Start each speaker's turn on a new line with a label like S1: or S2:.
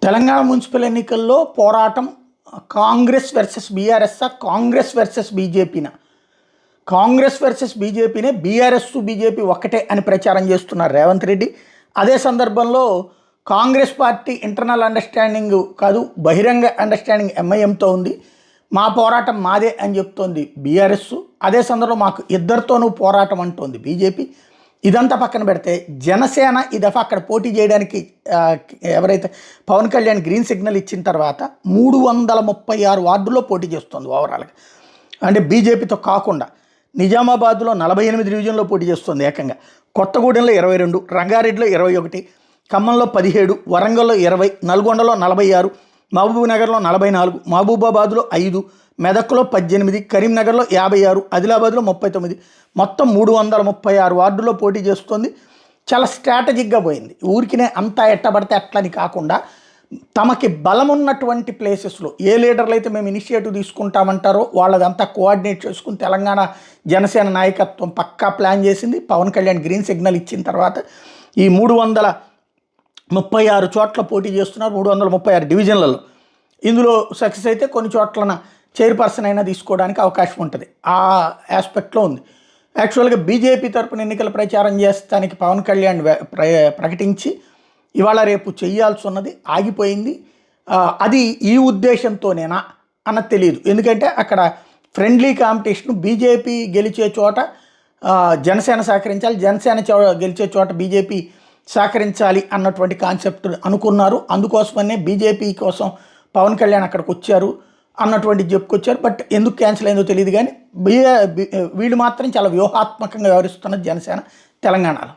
S1: Telangana municipal ఎన్నికల్లో పోరాటం Congress versus BRS, Congress versus బీజేపీనా? కాంగ్రెస్ వర్సెస్ బీజేపీనే, బీఆర్ఎస్ బీజేపీ ఒక్కటే అని ప్రచారం చేస్తున్నారు రేవంత్ రెడ్డి. అదే సందర్భంలో కాంగ్రెస్ పార్టీ ఇంటర్నల్ అండర్స్టాండింగ్ కాదు, బహిరంగ అండర్స్టాండింగ్ ఎంఐఎంతో ఉంది. మా పోరాటం మాదే అని చెప్తోంది బీఆర్ఎస్. అదే సందర్భంలో మాకు ఇద్దరితోనూ పోరాటం అంటోంది బీజేపీ. ఇదంతా పక్కన పెడితే జనసేన ఈ దఫా అక్కడ పోటీ చేయడానికి ఎవరైతే పవన్ కళ్యాణ్ గ్రీన్ సిగ్నల్ ఇచ్చిన తర్వాత 336 వార్డుల్లో పోటీ చేస్తుంది ఓవరాల్గా. అంటే బీజేపీతో కాకుండా నిజామాబాద్లో 48 డివిజన్లో పోటీ చేస్తుంది ఏకంగా, కొత్తగూడెంలో 22, రంగారెడ్డిలో 21, ఖమ్మంలో 17, వరంగల్లో 20, నల్గొండలో 46, మహబూబ్ నగర్లో 44, మహబూబాబాద్లో 5, మెదక్లో 18, కరీంనగర్లో 56, ఆదిలాబాద్లో 39, మొత్తం 336 వార్డుల్లో పోటీ చేస్తుంది. చాలా స్ట్రాటజిక్గా పోయింది. ఊరికినే అంతా ఎట్టబడితే అట్లని కాకుండా తమకి బలం ఉన్నటువంటి ప్లేసెస్లో ఏ లీడర్లు అయితే మేము ఇనిషియేటివ్ తీసుకుంటామంటారో వాళ్ళదంతా కోఆర్డినేట్ చేసుకుని తెలంగాణ జనసేన నాయకత్వం పక్కా ప్లాన్ చేసింది. పవన్ కళ్యాణ్ గ్రీన్ సిగ్నల్ ఇచ్చిన తర్వాత ఈ 336 చోట్ల పోటీ చేస్తున్నారు, 336 డివిజన్లలో. ఇందులో సక్సెస్ అయితే కొన్ని చోట్లన చైర్పర్సన్ అయినా తీసుకోవడానికి అవకాశం ఉంటుంది. ఆ ఆస్పెక్ట్లో ఉంది. యాక్చువల్గా బీజేపీ తరపున ఎన్నికల ప్రచారం చేస్తానికి పవన్ కళ్యాణ్ ప్రకటించి ఇవాళ రేపు చేయాల్సి ఉన్నది ఆగిపోయింది. అది ఈ ఉద్దేశంతోనేనా అన్నది తెలియదు. ఎందుకంటే అక్కడ ఫ్రెండ్లీ కాంపిటీషన్, బీజేపీ గెలిచే చోట జనసేన సహకరించాలి, జనసేన గెలిచే చోట బీజేపీ సహకరించాలి అన్నటువంటి కాన్సెప్ట్ అనుకున్నారు. అందుకోసమనే బీజేపీ కోసం పవన్ కళ్యాణ్ అక్కడికి వచ్చారు అన్నటువంటి చెప్పుకొచ్చారు. బట్ ఎందుకు క్యాన్సిల్ అయిందో తెలియదు. కానీ వీళ్ళు మాత్రం చాలా వ్యూహాత్మకంగా వ్యవహరిస్తున్నది జనసేన తెలంగాణలో.